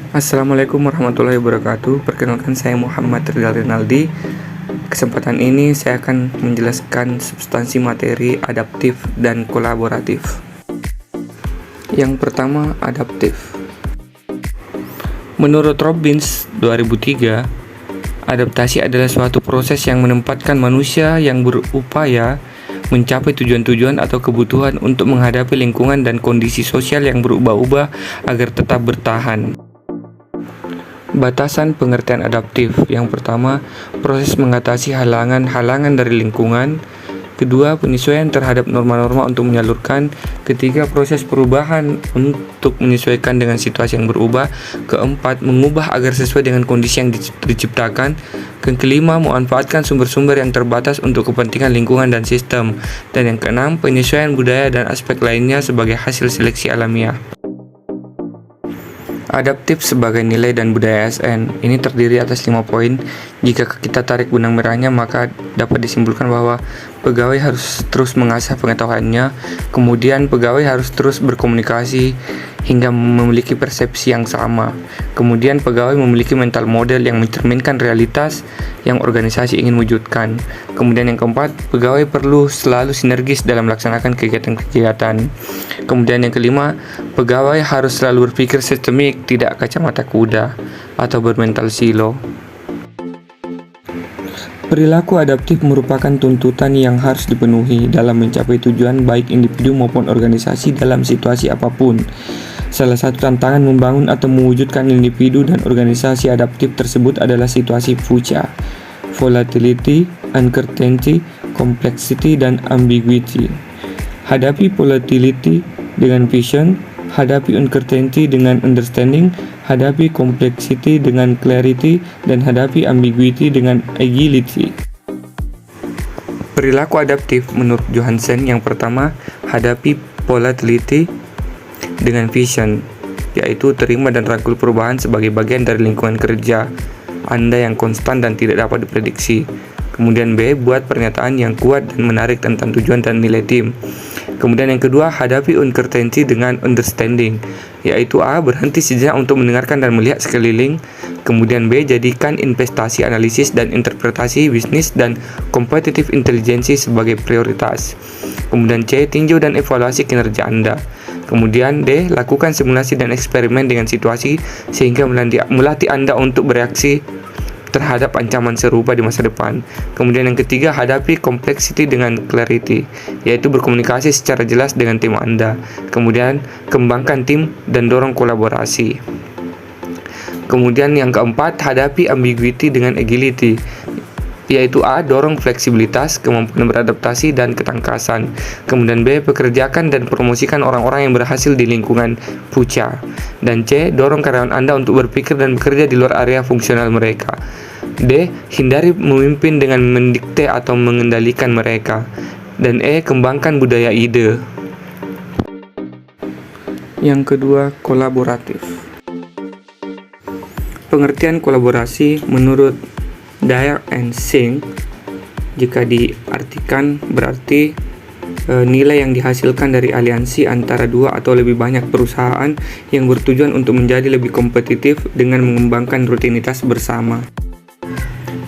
Assalamualaikum warahmatullahi wabarakatuh. Perkenalkan, saya Muhammad Rizal Rinaldi. Kesempatan ini saya akan menjelaskan substansi materi adaptif dan kolaboratif. Yang pertama, adaptif. Menurut Robbins 2003, adaptasi adalah suatu proses yang menempatkan manusia yang berupaya mencapai tujuan-tujuan atau kebutuhan untuk menghadapi lingkungan dan kondisi sosial yang berubah-ubah agar tetap bertahan. Batasan pengertian adaptif. Yang pertama, proses mengatasi halangan-halangan dari lingkungan. Kedua, penyesuaian terhadap norma-norma untuk menyalurkan. Ketiga, proses perubahan untuk menyesuaikan dengan situasi yang berubah. Keempat, mengubah agar sesuai dengan kondisi yang diciptakan. Kelima, memanfaatkan sumber-sumber yang terbatas untuk kepentingan lingkungan dan sistem. Dan yang keenam, penyesuaian budaya dan aspek lainnya sebagai hasil seleksi alamiah. Adaptif sebagai nilai dan budaya ASN. Ini terdiri atas 5 poin. Jika kita tarik benang merahnya, maka dapat disimpulkan bahwa pegawai harus terus mengasah pengetahuannya. Kemudian pegawai harus terus berkomunikasi hingga memiliki persepsi yang sama. Kemudian pegawai memiliki mental model yang mencerminkan realitas yang organisasi ingin wujudkan. Kemudian yang keempat, pegawai perlu selalu sinergis dalam melaksanakan kegiatan-kegiatan. Kemudian yang kelima, pegawai harus selalu berpikir sistemik, tidak kacamata kuda atau bermental silo. Perilaku adaptif merupakan tuntutan yang harus dipenuhi dalam mencapai tujuan baik individu maupun organisasi dalam situasi apapun. Salah satu tantangan membangun atau mewujudkan individu dan organisasi adaptif tersebut adalah situasi VUCA: volatility, uncertainty, complexity, dan ambiguity. Hadapi volatility dengan vision, hadapi uncertainty dengan understanding, hadapi complexity dengan clarity, dan hadapi ambiguity dengan agility. Perilaku adaptif menurut Johansen. Yang pertama, hadapi volatility dengan vision, yaitu terima dan rangkul perubahan sebagai bagian dari lingkungan kerja Anda yang konstan dan tidak dapat diprediksi. Kemudian B, buat pernyataan yang kuat dan menarik tentang tujuan dan nilai tim. Kemudian yang kedua, hadapi uncertainty dengan understanding, yaitu A, berhenti sejenak untuk mendengarkan dan melihat sekeliling. Kemudian B, jadikan investasi, analisis, dan interpretasi bisnis dan competitive intelligence sebagai prioritas. Kemudian C, tinjau dan evaluasi kinerja Anda. Kemudian D, lakukan simulasi dan eksperimen dengan situasi sehingga melatih Anda untuk bereaksi terhadap ancaman serupa di masa depan. Kemudian yang ketiga, hadapi complexity dengan clarity, yaitu berkomunikasi secara jelas dengan tim Anda. Kemudian kembangkan tim dan dorong kolaborasi. Kemudian yang keempat, hadapi ambiguity dengan agility, yaitu A, dorong fleksibilitas, kemampuan beradaptasi, dan ketangkasan. Kemudian B, pekerjakan dan promosikan orang-orang yang berhasil di lingkungan VUCA. Dan C, dorong karyawan Anda untuk berpikir dan bekerja di luar area fungsional mereka. D, hindari memimpin dengan mendikte atau mengendalikan mereka. Dan E, kembangkan budaya ide. Yang kedua, kolaboratif. Pengertian kolaborasi menurut Dyer and Singh, jika diartikan berarti nilai yang dihasilkan dari aliansi antara dua atau lebih banyak perusahaan yang bertujuan untuk menjadi lebih kompetitif dengan mengembangkan rutinitas bersama.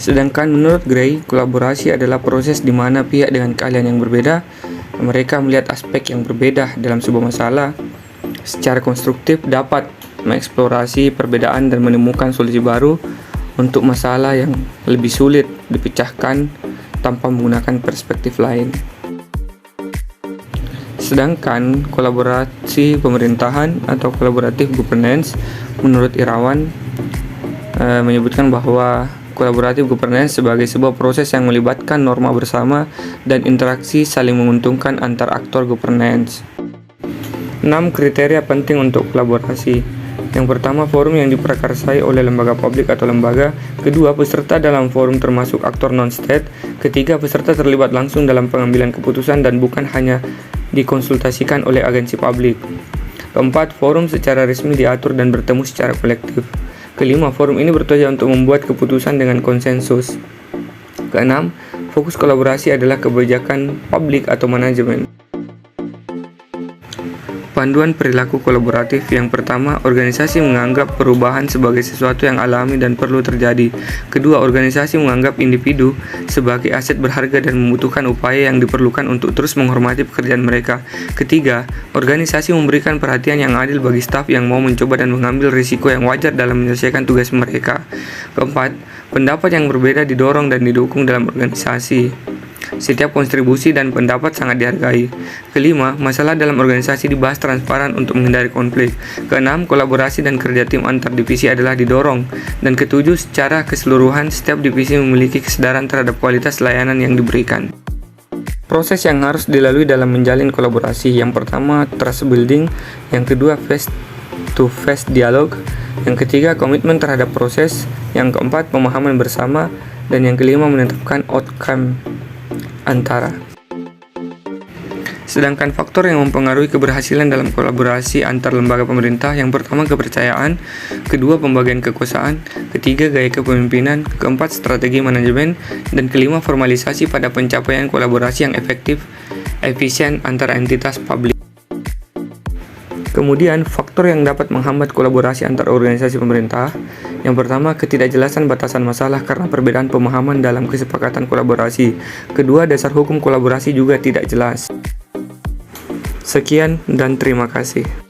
Sedangkan menurut Gray, kolaborasi adalah proses di mana pihak dengan keahlian yang berbeda, mereka melihat aspek yang berbeda dalam sebuah masalah secara konstruktif, dapat mengeksplorasi perbedaan dan menemukan solusi baru untuk masalah yang lebih sulit dipecahkan tanpa menggunakan perspektif lain. Sedangkan kolaborasi pemerintahan atau collaborative governance menurut Irawan menyebutkan bahwa collaborative governance sebagai sebuah proses yang melibatkan norma bersama dan interaksi saling menguntungkan antar aktor governance. 6 kriteria penting untuk kolaborasi. Yang pertama, forum yang diprakarsai oleh lembaga publik atau lembaga. Kedua, peserta dalam forum termasuk aktor non-state. Ketiga, peserta terlibat langsung dalam pengambilan keputusan dan bukan hanya dikonsultasikan oleh agensi publik. Keempat, forum secara resmi diatur dan bertemu secara kolektif. Kelima, forum ini bertujuan untuk membuat keputusan dengan konsensus. Keenam, fokus kolaborasi adalah kebijakan publik atau manajemen. Panduan perilaku kolaboratif. Yang pertama, organisasi menganggap perubahan sebagai sesuatu yang alami dan perlu terjadi. Kedua, organisasi menganggap individu sebagai aset berharga dan membutuhkan upaya yang diperlukan untuk terus menghormati pekerjaan mereka. Ketiga, organisasi memberikan perhatian yang adil bagi staf yang mau mencoba dan mengambil risiko yang wajar dalam menyelesaikan tugas mereka. Keempat, pendapat yang berbeda didorong dan didukung dalam organisasi. Setiap kontribusi dan pendapat sangat dihargai. Kelima, masalah dalam organisasi dibahas transparan untuk menghindari konflik. Keenam, kolaborasi dan kerja tim antar divisi adalah didorong. Dan ketujuh, secara keseluruhan setiap divisi memiliki kesadaran terhadap kualitas layanan yang diberikan. Proses yang harus dilalui dalam menjalin kolaborasi. Yang pertama, trust building. Yang kedua, face-to-face dialog. Yang ketiga, komitmen terhadap proses. Yang keempat, pemahaman bersama. Dan yang kelima, menetapkan outcome antara. Sedangkan faktor yang mempengaruhi keberhasilan dalam kolaborasi antar lembaga pemerintah, yang pertama kepercayaan, kedua pembagian kekuasaan, ketiga gaya kepemimpinan, keempat strategi manajemen, dan kelima formalisasi pada pencapaian kolaborasi yang efisien antara entitas publik. Kemudian, faktor yang dapat menghambat kolaborasi antar organisasi pemerintah. Yang pertama, ketidakjelasan batasan masalah karena perbedaan pemahaman dalam kesepakatan kolaborasi. Kedua, dasar hukum kolaborasi juga tidak jelas. Sekian dan terima kasih.